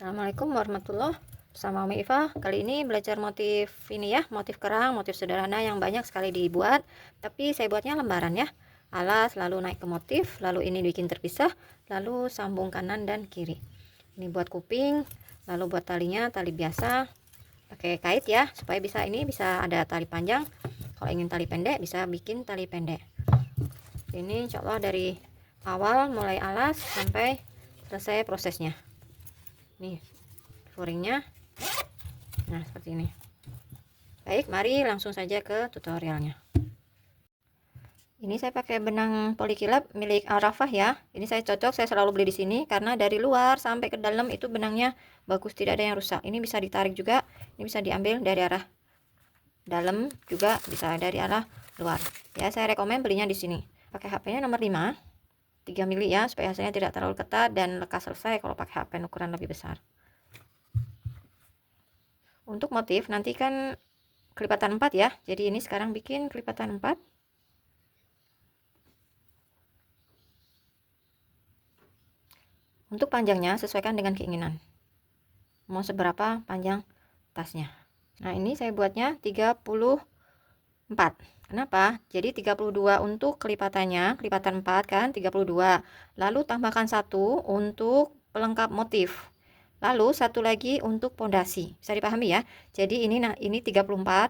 Assalamualaikum warahmatullahi wabarakatuh. Bersama Umi Iva. Kali ini belajar motif ini ya, motif kerang, motif sederhana yang banyak sekali dibuat. Tapi saya buatnya lembaran ya. Alas, lalu naik ke motif, lalu ini bikin terpisah, lalu sambung kanan dan kiri. Ini buat kuping, lalu buat talinya tali biasa, pakai kait ya, supaya bisa bisa ada tali panjang. Kalau ingin tali pendek bisa bikin tali pendek. Ini insya Allah dari awal mulai alas sampai selesai prosesnya. Nih flooringnya, nah seperti ini. Baik, mari langsung saja ke tutorialnya. Ini saya pakai benang polikilap milik Al-Rafah ya. Ini saya cocok, saya selalu beli di sini karena dari luar sampai ke dalam itu benangnya bagus, tidak ada yang rusak. Ini bisa ditarik juga, ini bisa diambil dari arah dalam juga bisa dari arah luar. Ya, saya rekomen belinya di sini. Pakai HP-nya nomor 5, 3 mili ya, supaya hasilnya tidak terlalu ketat dan lekas selesai kalau pakai HP ukuran lebih besar. Untuk motif nanti kan kelipatan 4 ya, jadi ini sekarang bikin kelipatan 4. Untuk panjangnya sesuaikan dengan keinginan, mau seberapa panjang tasnya. Nah ini saya buatnya 34. Kenapa? Jadi 32 untuk kelipatannya, kelipatan 4 kan 32, lalu tambahkan 1 untuk pelengkap motif, lalu 1 lagi untuk pondasi. Bisa dipahami ya. Jadi ini 34,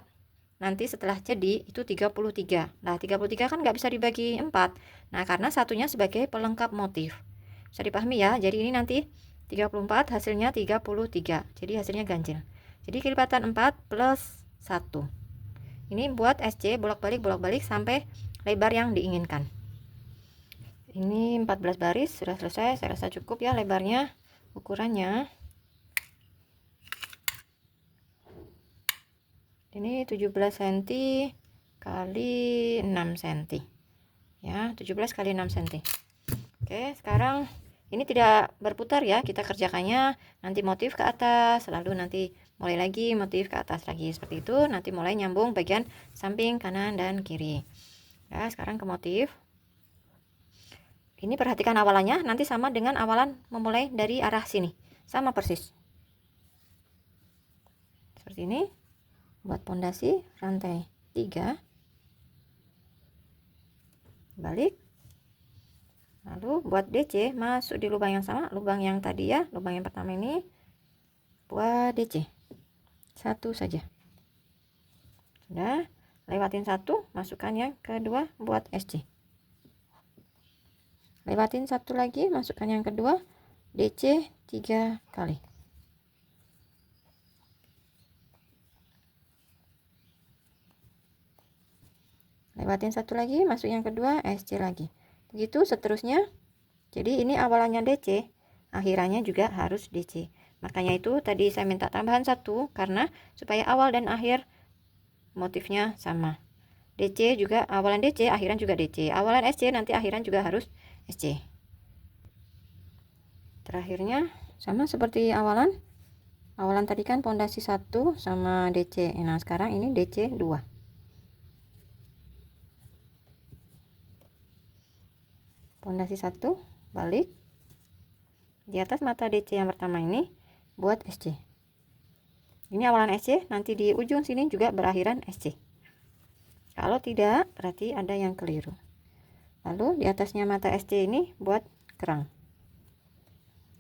nanti setelah jadi itu 33. Nah 33 kan nggak bisa dibagi 4, nah karena satunya sebagai pelengkap motif. Bisa dipahami ya. Jadi ini nanti 34 hasilnya 33, jadi hasilnya ganjil. Jadi kelipatan 4 plus 1. Ini buat SC bolak-balik sampai lebar yang diinginkan. Ini 14 baris sudah selesai, saya rasa cukup ya lebarnya. Ukurannya ini 17 cm kali 6 cm ya, 17 kali 6 cm. Oke, sekarang ini tidak berputar ya, kita kerjakannya nanti motif ke atas, lalu nanti mulai lagi motif ke atas lagi, seperti itu. Nanti mulai nyambung bagian samping kanan dan kiri ya. Sekarang ke motif. Ini perhatikan awalannya, nanti sama dengan awalan memulai dari arah sini, sama persis seperti ini. Buat pondasi rantai 3, balik, lalu buat DC masuk di lubang yang sama, lubang yang tadi ya, lubang yang pertama ini. Buat DC 1 saja, sudah. Lewatin 1, masukkan yang kedua buat SC, lewatin 1 lagi, masukkan yang kedua, DC 3 kali, lewatin 1 lagi, masuk yang kedua, SC lagi, begitu seterusnya. Jadi ini awalannya DC, akhirannya juga harus DC. Makanya itu tadi saya minta tambahan 1 karena supaya awal dan akhir motifnya sama. DC juga awalan DC, akhiran juga DC. Awalan SC nanti akhiran juga harus SC. Terakhirnya sama seperti awalan. Awalan tadi kan pondasi 1 sama DC. Nah, sekarang ini DC 2. Pondasi 1, balik. Di atas mata DC yang pertama ini buat SC. Ini awalan SC, nanti di ujung sini juga berakhiran SC. Kalau tidak, berarti ada yang keliru. Lalu di atasnya mata SC ini buat kerang.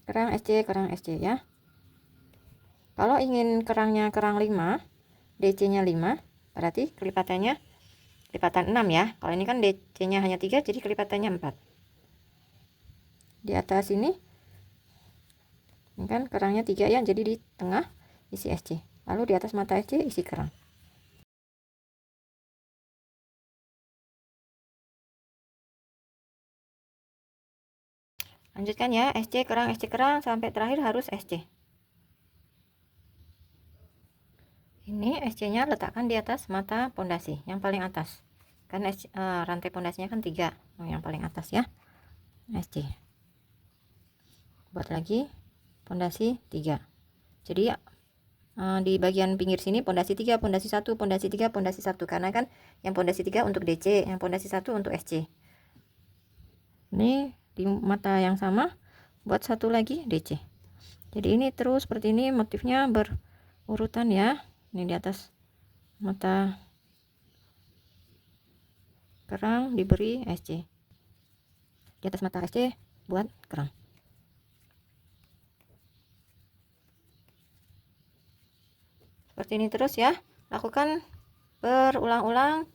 Kerang SC ya. Kalau ingin kerangnya kerang 5, DC-nya 5, berarti kelipatannya kelipatan 6 ya. Kalau ini kan DC-nya hanya 3, jadi kelipatannya 4. Di atas ini kan kerangnya 3 ya, jadi di tengah isi SC. Lalu di atas mata SC isi kerang. Lanjutkan ya, SC kerang sampai terakhir harus SC. Ini SC-nya letakkan di atas mata pondasi yang paling atas. Kan rantai pondasinya kan 3, yang paling atas ya. SC. Buat lagi pondasi 3. Jadi di bagian pinggir sini pondasi 3, pondasi 1, pondasi 3, pondasi 1, karena kan yang pondasi 3 untuk DC, yang pondasi 1 untuk SC. Ini di mata yang sama buat 1 lagi DC. Jadi ini terus seperti ini, motifnya berurutan ya. Ini di atas mata kerang diberi SC, di atas mata SC buat kerang. Seperti ini terus ya, lakukan berulang-ulang,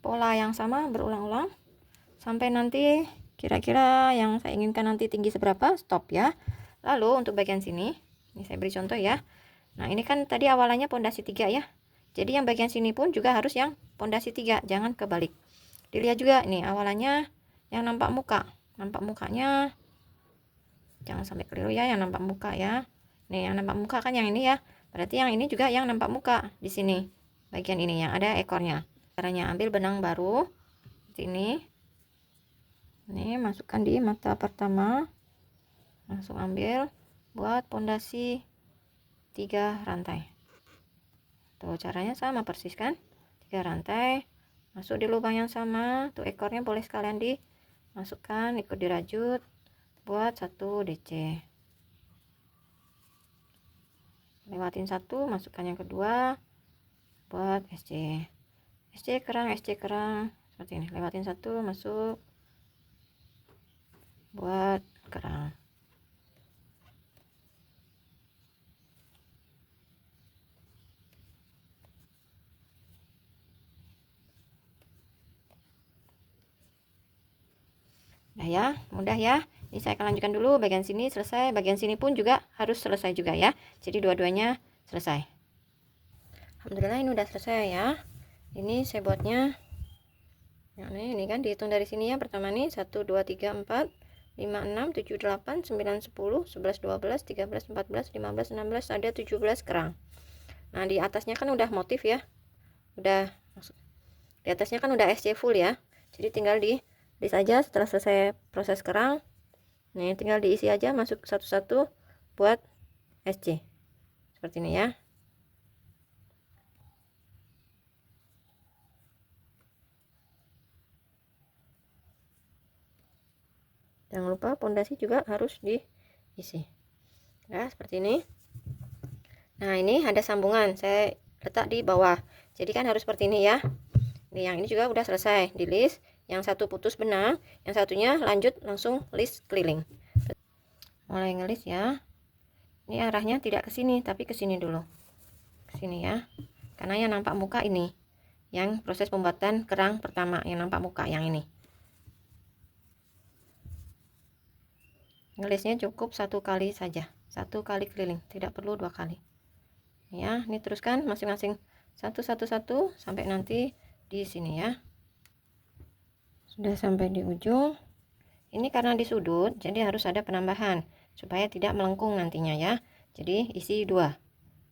pola yang sama berulang-ulang sampai nanti kira-kira yang saya inginkan nanti tinggi seberapa, stop ya. Lalu untuk bagian sini, ini saya beri contoh ya. Nah ini kan tadi awalannya pondasi 3 ya, jadi yang bagian sini pun juga harus yang pondasi 3, jangan kebalik. Dilihat juga nih awalannya yang nampak mukanya jangan sampai keliru ya, yang nampak muka ya. Nih yang nampak muka kan yang ini ya, berarti yang ini juga yang nampak muka di sini, bagian ini yang ada ekornya. Caranya ambil benang baru sini, ini masukkan di mata pertama, langsung ambil buat pondasi 3 rantai. Tuh caranya sama persis kan, 3 rantai masuk di lubang yang sama. Tuh ekornya boleh sekalian dimasukkan, ikut dirajut buat 1 DC. Lewatin 1, masukkan yang kedua buat SC. SC kerang seperti ini. Lewatin 1, masuk buat kerang. Nah ya, mudah ya. Ini saya akan lanjutkan dulu bagian sini selesai, bagian sini pun juga harus selesai juga ya. Jadi dua-duanya selesai. Alhamdulillah ini udah selesai ya. Ini saya buatnya. Nah, ini kan dihitung dari sini ya. Pertama nih 1 2 3 4 5 6 7 8 9 10 11 12 13 14 15 16 ada 17 kerang. Nah, di atasnya kan udah motif ya. Udah di atasnya kan udah SC full ya. Jadi tinggal di saja setelah selesai proses kerang. Nih tinggal diisi aja, masuk satu-satu buat SC. Seperti ini ya. Jangan lupa pondasi juga harus diisi. Nah, seperti ini. Nah, ini ada sambungan. Saya letak di bawah. Jadi kan harus seperti ini ya. Ini yang ini juga udah selesai di list. Yang satu putus benang, yang satunya lanjut langsung list keliling. Mulai ngelis ya. Ini arahnya tidak ke sini, tapi ke sini dulu. Ke sini ya. Karena yang nampak muka ini, yang proses pembuatan kerang pertama, yang nampak muka yang ini. Ngelisnya cukup 1 kali saja, 1 kali keliling, tidak perlu 2 kali. Ya, ini teruskan masing-masing satu sampai nanti di sini ya. Sudah sampai di ujung. Ini karena di sudut, jadi harus ada penambahan supaya tidak melengkung nantinya ya. Jadi isi 2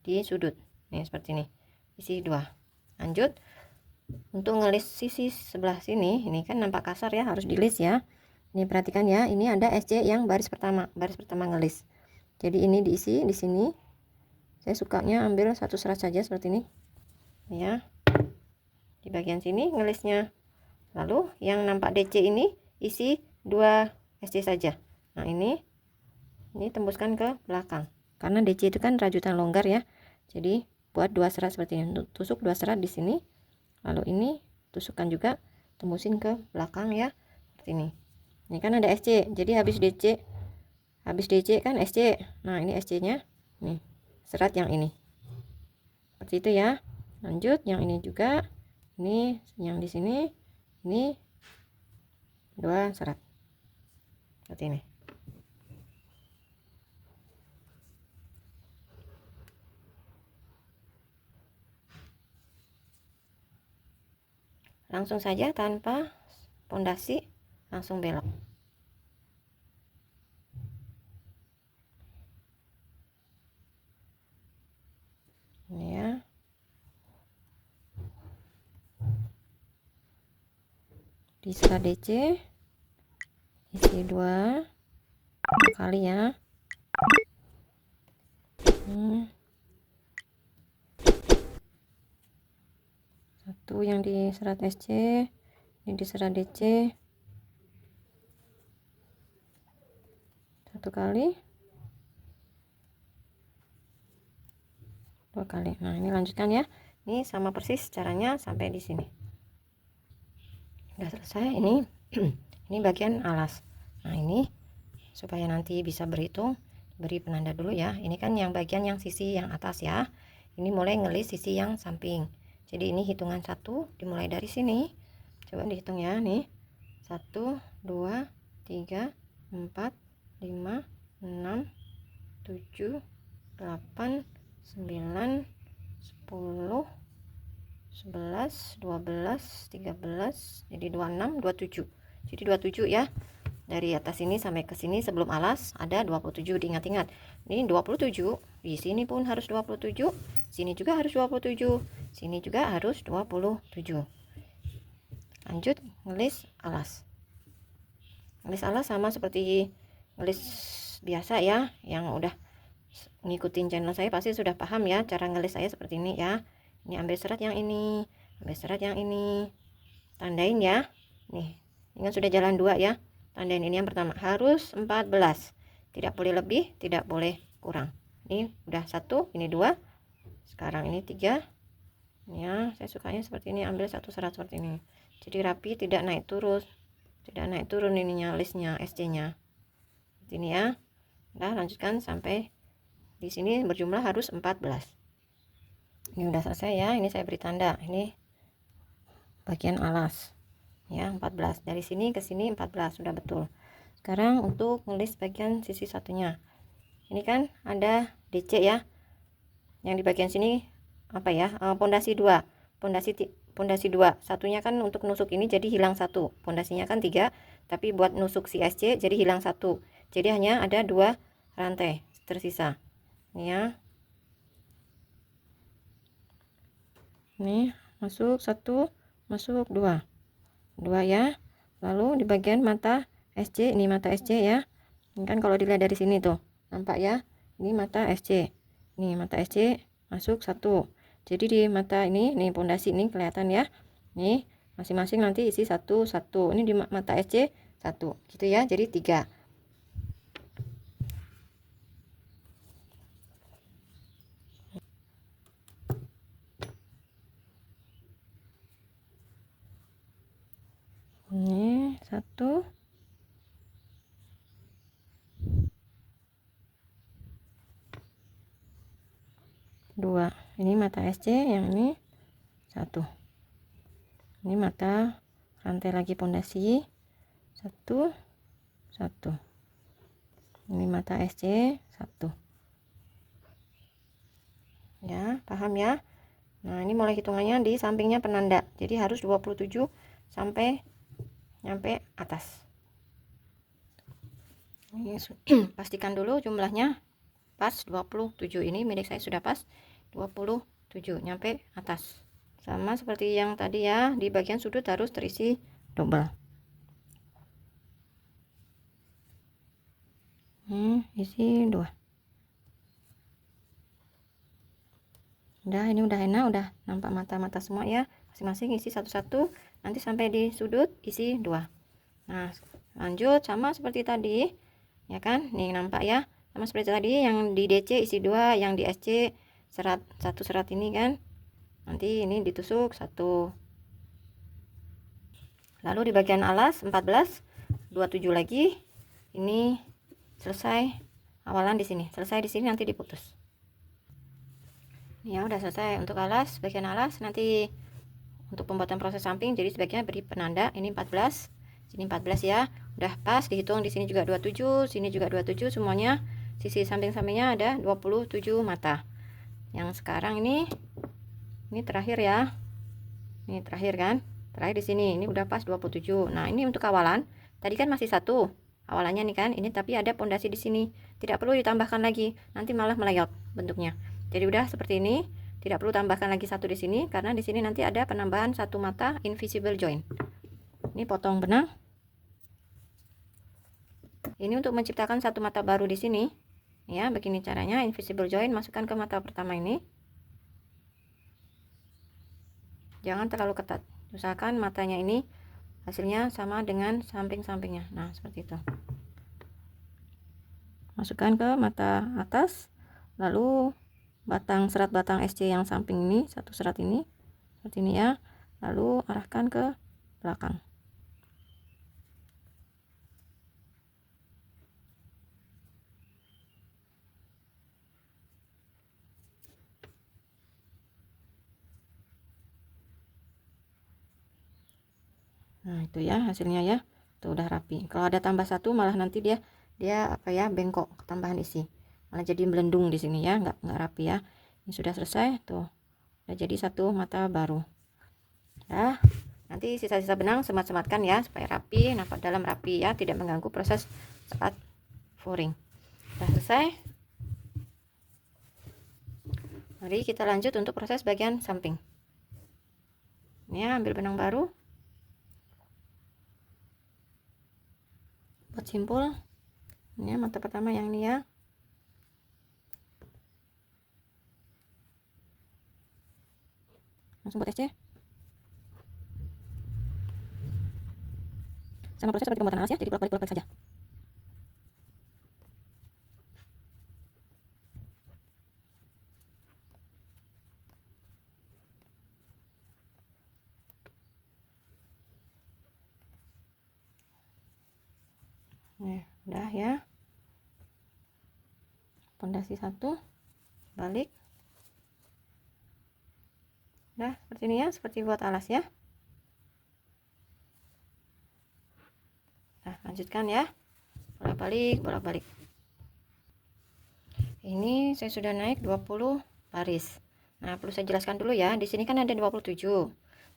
di sudut. Nih seperti ini. Isi 2. Lanjut. Untuk ngelis sisi sebelah sini, ini kan nampak kasar ya, harus dilis ya. Ini perhatikan ya, ini ada SC yang baris pertama ngelis. Jadi ini diisi di sini. Saya sukanya ambil satu serat saja seperti ini. Ya. Di bagian sini ngelisnya. Lalu yang nampak DC ini isi 2 SC saja. Nah, ini tembuskan ke belakang. Karena DC itu kan rajutan longgar ya. Jadi buat 2 serat seperti ini. Tusuk 2 serat di sini. Lalu ini tusukkan juga, tembusin ke belakang ya. Seperti ini. Ini kan ada SC. Jadi habis DC kan SC. Nah, ini SC-nya. Nih, serat yang ini. Seperti itu ya. Lanjut yang ini juga. Ini yang di sini. Ini 2 serat. Seperti ini. Langsung saja tanpa pondasi, langsung belok. Ini ya. Di serat DC isi 2 kali ya. Satu yang di serat SC, ini di serat DC 1 kali, 2 kali. Nah, ini lanjutkan ya. Ini sama persis caranya sampai di sini. Udah selesai ini. Ini bagian alas. Nah, ini supaya nanti bisa berhitung, beri penanda dulu ya. Ini kan yang bagian yang sisi yang atas ya. Ini mulai ngelis sisi yang samping. Jadi ini hitungan 1 dimulai dari sini. Coba dihitung ya nih. 1 2 3 4 5 6 7 8 9 10 11 12 13, jadi 26 27. Jadi 27 ya. Dari atas ini sampai ke sini sebelum alas ada 27. Diingat-ingat. Ini 27. Di sini pun harus 27. Sini juga harus 27. Sini juga harus 27. Lanjut ngelis alas. Ngelis alas sama seperti ngelis biasa ya. Yang udah ngikutin channel saya pasti sudah paham ya cara ngelis saya seperti ini ya. Ini ambil serat yang ini, ambil serat yang ini, tandain ya. Nih, ingat sudah jalan 2 ya. Tandain ini yang pertama harus 14, tidak boleh lebih, tidak boleh kurang. Ini udah 1, ini 2, sekarang ini 3 ya. Saya sukanya seperti ini, ambil satu serat seperti ini, jadi rapi, tidak naik turun, tidak naik turun ininya listnya, SC nya seperti ini ya. Nah, lanjutkan sampai di sini berjumlah harus 14. Ini udah selesai ya. Ini saya beri tanda, ini bagian alas ya, 14. Dari sini ke sini 14 sudah betul. Sekarang untuk ngelis bagian sisi satunya, ini kan ada DC ya, yang di bagian sini apa ya, pondasi 2, pondasi 2, satunya kan untuk nusuk ini jadi hilang 1, pondasinya kan 3, tapi buat nusuk si SC jadi hilang 1, jadi hanya ada 2 rantai tersisa. Ini ya, ini masuk 1, masuk 2 ya. Lalu di bagian mata SC, ini mata SC ya. Ini kan kalau dilihat dari sini tuh nampak ya, ini mata SC, ini mata SC masuk 1. Jadi di mata ini, nih pondasi ini kelihatan ya, nih masing-masing nanti isi 1 1. Ini di mata SC 1 gitu ya, jadi 3. Ini 1, 2. Ini mata SC, yang ini 1. Ini mata rantai lagi pondasi 1 1. Ini mata SC 1 ya, paham ya. Nah, ini mulai hitungannya di sampingnya penanda, jadi harus 27 sampai nyampe atas. Ini pastikan dulu jumlahnya pas 27. Ini milik saya sudah pas 27 nyampe atas. Sama seperti yang tadi ya, di bagian sudut harus terisi double. Isi 2. Udah, ini udah enak, udah nampak mata-mata semua ya. Masing-masing isi satu-satu, nanti sampai di sudut isi 2. Nah, lanjut sama seperti tadi ya kan, nih nampak ya, sama seperti tadi yang di DC isi 2, yang di SC serat, satu serat ini kan, nanti ini ditusuk 1. Lalu di bagian alas 14, 27 lagi. Ini selesai awalan di sini, selesai di sini, nanti diputus ya. Udah selesai untuk alas, bagian alas. Nanti untuk pembuatan proses samping, jadi sebaiknya beri penanda. Ini 14, sini 14 ya, udah pas dihitung. Di sini juga 27, sini juga 27, semuanya sisi samping-sampingnya ada 27 mata. Yang sekarang ini terakhir ya, ini terakhir kan, terakhir di sini, ini udah pas 27. Nah, ini untuk awalan, tadi kan masih 1 awalannya nih kan, ini tapi ada pondasi di sini, tidak perlu ditambahkan lagi, nanti malah melayot bentuknya. Jadi udah seperti ini, tidak perlu tambahkan lagi 1 di sini, karena di sini nanti ada penambahan 1 mata invisible joint. Ini potong benang. Ini untuk menciptakan 1 mata baru di sini ya. Begini caranya, invisible joint masukkan ke mata pertama ini, jangan terlalu ketat, usahakan matanya ini hasilnya sama dengan samping-sampingnya. Nah, seperti itu. Masukkan ke mata atas, lalu serat batang SC yang samping ini, satu serat ini seperti ini ya, lalu arahkan ke belakang. Nah itu ya hasilnya ya, tuh udah rapi. Kalau ada tambah satu malah nanti dia apa ya, bengkok tambahan isi, malah jadi melendung di sini ya, nggak rapi ya. Ini sudah selesai tuh, udah jadi satu mata baru. Nah nanti sisa-sisa benang semat-sematkan ya supaya rapi, nampak dalam rapi ya, tidak mengganggu proses saat furing. Sudah selesai. Mari kita lanjut untuk proses bagian samping. Ini ya, ambil benang baru, buat simpul. Ini ya, mata pertama yang ini ya. Langsung buat SC. Sama proses seperti pembuatan alas ya, jadi bolak-balik saja. Nah, udah ya. Pondasi satu, balik. Udah seperti ini ya, seperti buat alas ya. Nah, lanjutkan ya. Bolak-balik. Ini saya sudah naik 20 baris. Nah, perlu saya jelaskan dulu ya. Di sini kan ada 27.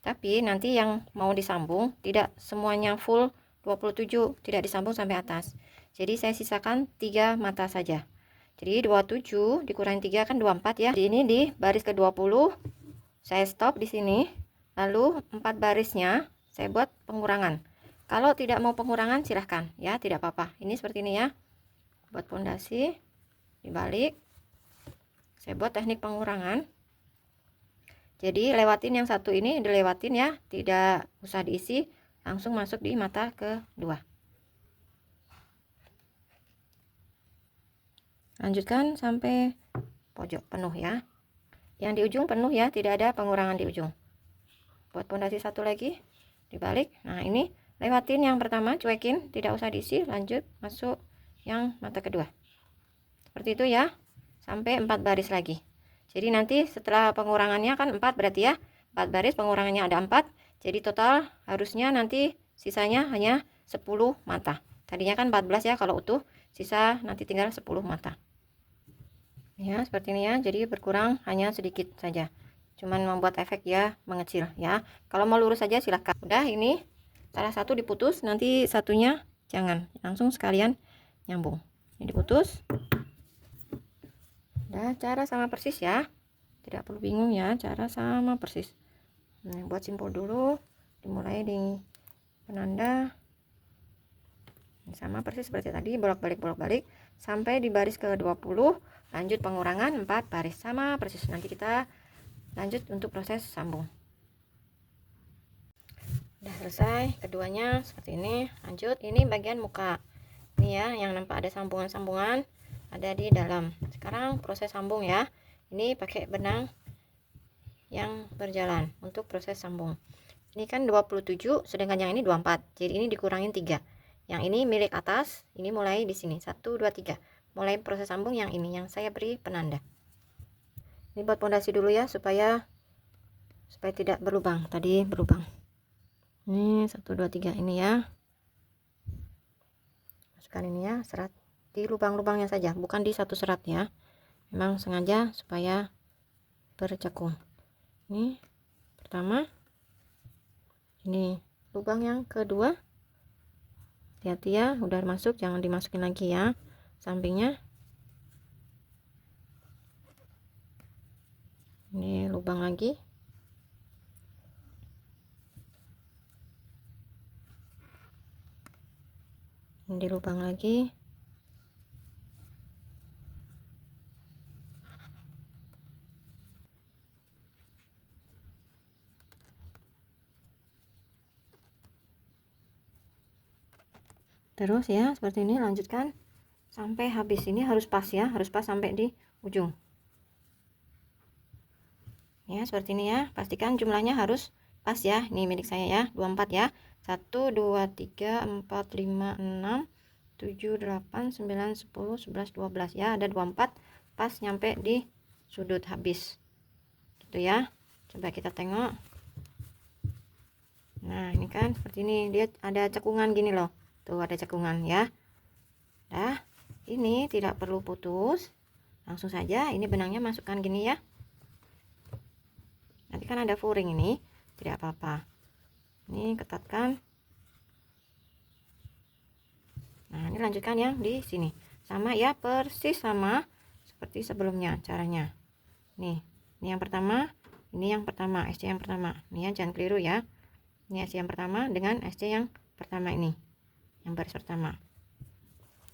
Tapi nanti yang mau disambung tidak semuanya full 27, tidak disambung sampai atas. Jadi saya sisakan 3 mata saja. Jadi 27 dikurangi 3 kan 24 ya. Jadi ini di baris ke-20 saya stop di sini. Lalu 4 barisnya saya buat pengurangan. Kalau tidak mau pengurangan silahkan ya, tidak apa-apa. Ini seperti ini ya. Buat pondasi, dibalik. Saya buat teknik pengurangan. Jadi lewatin yang satu ini, dilewatin ya, tidak usah diisi, langsung masuk di mata kedua. Lanjutkan sampai pojok penuh ya. Yang di ujung penuh ya, tidak ada pengurangan di ujung. Buat pondasi satu lagi, dibalik. Nah ini lewatin yang pertama, cuekin, tidak usah diisi, lanjut masuk yang mata kedua. Seperti itu ya, sampai 4 baris lagi. Jadi nanti setelah pengurangannya kan 4 berarti ya, 4 baris pengurangannya ada 4. Jadi total harusnya nanti sisanya hanya 10 mata. Tadinya kan 14 ya kalau utuh, sisa nanti tinggal 10 mata. Ya, seperti ini ya. Jadi berkurang hanya sedikit saja. Cuman membuat efek ya mengecil ya. Kalau mau lurus saja silahkan. Udah, ini salah satu diputus, nanti satunya jangan. Langsung sekalian nyambung. Ini diputus. Nah, cara sama persis ya, tidak perlu bingung ya, cara sama persis. Nah, buat simpul dulu, dimulai di penanda, sama persis seperti tadi, bolak-balik sampai di baris ke-20, lanjut pengurangan 4 baris, sama persis. Nanti kita lanjut untuk proses sambung. Udah selesai keduanya seperti ini. Lanjut, ini bagian muka ini ya, yang nampak ada sambungan-sambungan ada di dalam. Sekarang proses sambung ya. Ini pakai benang yang berjalan untuk proses sambung. Ini kan 27, sedangkan yang ini 24. Jadi ini dikurangin 3. Yang ini milik atas, ini mulai di sini. 1 2 3. Mulai proses sambung yang ini yang saya beri penanda. Ini buat pondasi dulu ya supaya tidak berlubang. Tadi berlubang. Ini 1 2 3 ini ya. Masukkan ini ya, serat di lubang-lubangnya saja, bukan di satu serat ya, memang sengaja supaya bercekung. Ini pertama, ini lubang yang kedua, hati-hati ya, udah masuk jangan dimasukin lagi ya, sampingnya. Ini lubang lagi, ini lubang lagi. Terus ya seperti ini, lanjutkan sampai habis. Ini harus pas ya, harus pas sampai di ujung. Ya, seperti ini ya. Pastikan jumlahnya harus pas ya. Ini milik saya ya, 24 ya. 1 2 3 4 5 6 7 8 9 10 11 12 ya. Ada 24 pas nyampe di sudut habis. Gitu ya. Coba kita tengok. Nah, ini kan seperti ini. Dia ada cekungan gini loh. Tuh ada cekungan ya. Nah, ini tidak perlu putus. Langsung saja ini benangnya masukkan gini ya. Nanti kan ada furing ini, tidak apa-apa. Ini ketatkan. Nah, ini lanjutkan yang di sini. Sama ya, persis sama seperti sebelumnya caranya. Nih, ini yang pertama, ini yang pertama, SC yang pertama. Nih ya, jangan keliru ya. Ini SC yang pertama dengan SC yang pertama ini. Yang baris pertama.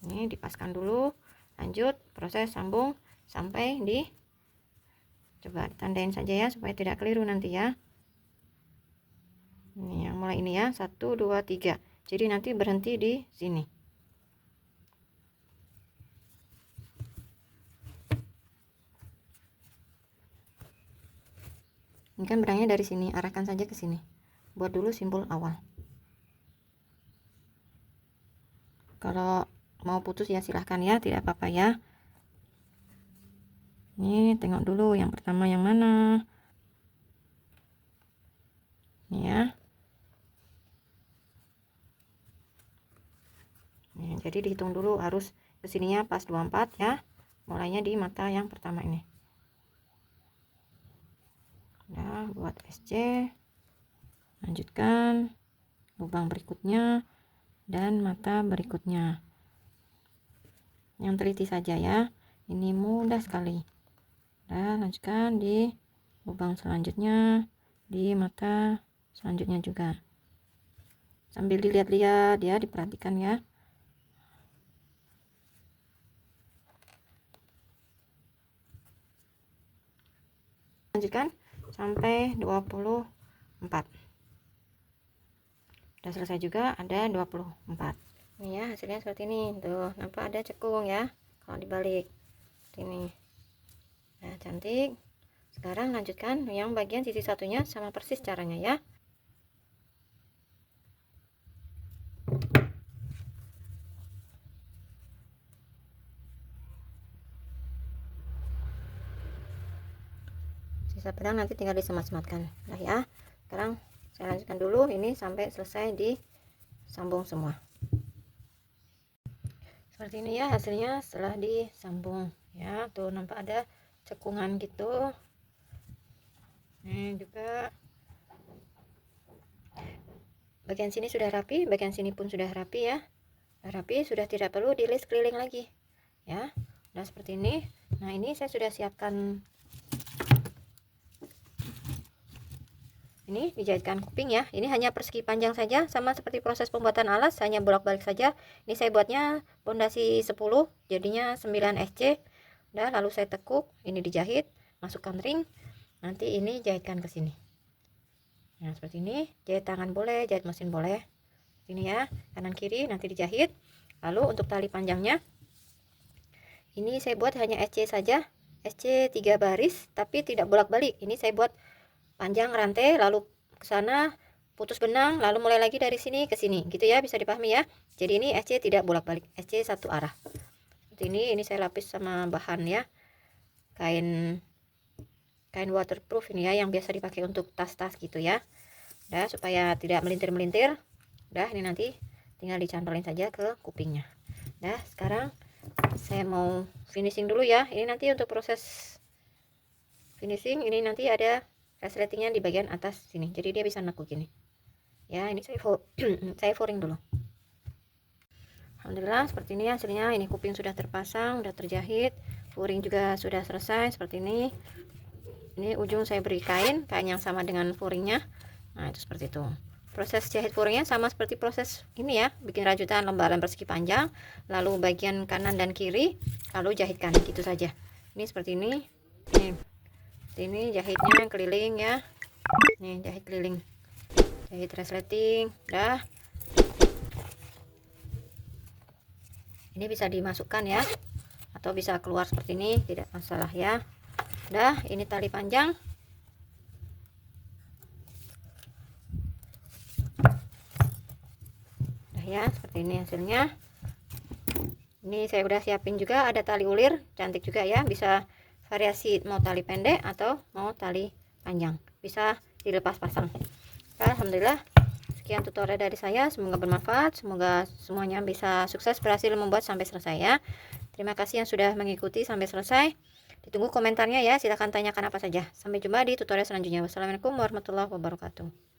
Ini dipaskan dulu. Lanjut proses sambung sampai di, coba tandain saja ya supaya tidak keliru nanti ya. Ini yang mulai ini ya, 1 2 3. Jadi nanti berhenti di sini. Ini kan benangnya dari sini, arahkan saja ke sini. Buat dulu simpul awal. Kalau mau putus ya silahkan ya, tidak apa-apa ya. Ini tengok dulu yang pertama yang mana. Ini ya. Nih, jadi dihitung dulu harus kesininya pas 24 ya. Mulainya di mata yang pertama ini. Nah, buat SC. Lanjutkan lubang berikutnya dan mata berikutnya. Yang teliti saja ya. Ini mudah sekali. Nah, lanjutkan di lubang selanjutnya, di mata selanjutnya juga. Sambil dilihat-lihat ya, diperhatikan ya. Lanjutkan sampai 24. Udah selesai juga, ada 24. Ini ya, hasilnya seperti ini. Tuh, nampak ada cekung ya kalau dibalik. Ini. Nah, cantik. Sekarang lanjutkan yang bagian sisi satunya sama persis caranya ya. Sisa benang nanti tinggal disemat-sematkan lah ya. Sekarang saya lanjutkan dulu ini sampai selesai disambung semua. Seperti ini ya hasilnya setelah disambung ya. Tuh nampak ada cekungan gitu. Ini juga bagian sini sudah rapi, bagian sini pun sudah rapi ya. Sudah rapi, sudah tidak perlu dilis keliling lagi ya. Nah seperti ini. Nah ini saya sudah siapkan, ini dijahitkan kuping ya. Ini hanya persegi panjang saja, sama seperti proses pembuatan alas, hanya bolak-balik saja. Ini saya buatnya pondasi 10, jadinya 9 SC. Udah, lalu saya tekuk, ini dijahit, masukkan ring. Nanti ini jahitkan ke sini. Nah seperti ini, jahit tangan boleh, jahit mesin boleh. Ini ya, kanan kiri nanti dijahit. Lalu untuk tali panjangnya, ini saya buat hanya SC saja, SC 3 baris, tapi tidak bolak-balik. Ini saya buat panjang rantai, lalu ke sana putus benang, lalu mulai lagi dari sini ke sini, gitu ya, bisa dipahami ya. Jadi ini SC tidak bolak-balik, SC satu arah. Seperti ini saya lapis sama bahan ya, kain waterproof ini ya, yang biasa dipakai untuk tas-tas gitu ya. Udah, supaya tidak melintir-melintir. Udah, ini nanti tinggal dicantolin saja ke kupingnya. Nah sekarang saya mau finishing dulu ya. Ini nanti untuk proses finishing, ini nanti ada resletingnya di bagian atas sini, jadi dia bisa nekuk gini ya. Ini saya foring dulu. Alhamdulillah seperti ini hasilnya. Ini kuping sudah terpasang, sudah terjahit, foring juga sudah selesai seperti ini. Ini ujung saya beri kain yang sama dengan foringnya. Nah itu seperti itu. Proses jahit foringnya sama seperti proses ini ya, bikin rajutan lembaran persegi panjang, lalu bagian kanan dan kiri, lalu jahitkan, gitu saja. Ini seperti ini. Ini jahitnya keliling ya. Nih jahit keliling, jahit resleting. Dah, ini bisa dimasukkan ya, atau bisa keluar seperti ini, tidak masalah ya. Dah, ini tali panjang. ya, seperti ini hasilnya. Ini saya udah siapin juga ada tali ulir, cantik juga ya, bisa variasi mau tali pendek atau mau tali panjang, bisa dilepas pasang. Alhamdulillah, sekian tutorial dari saya, semoga bermanfaat, semoga semuanya bisa sukses berhasil membuat sampai selesai ya. Terima kasih yang sudah mengikuti sampai selesai. Ditunggu komentarnya ya, silahkan tanyakan apa saja. Sampai jumpa di tutorial selanjutnya. Wassalamualaikum warahmatullahi wabarakatuh.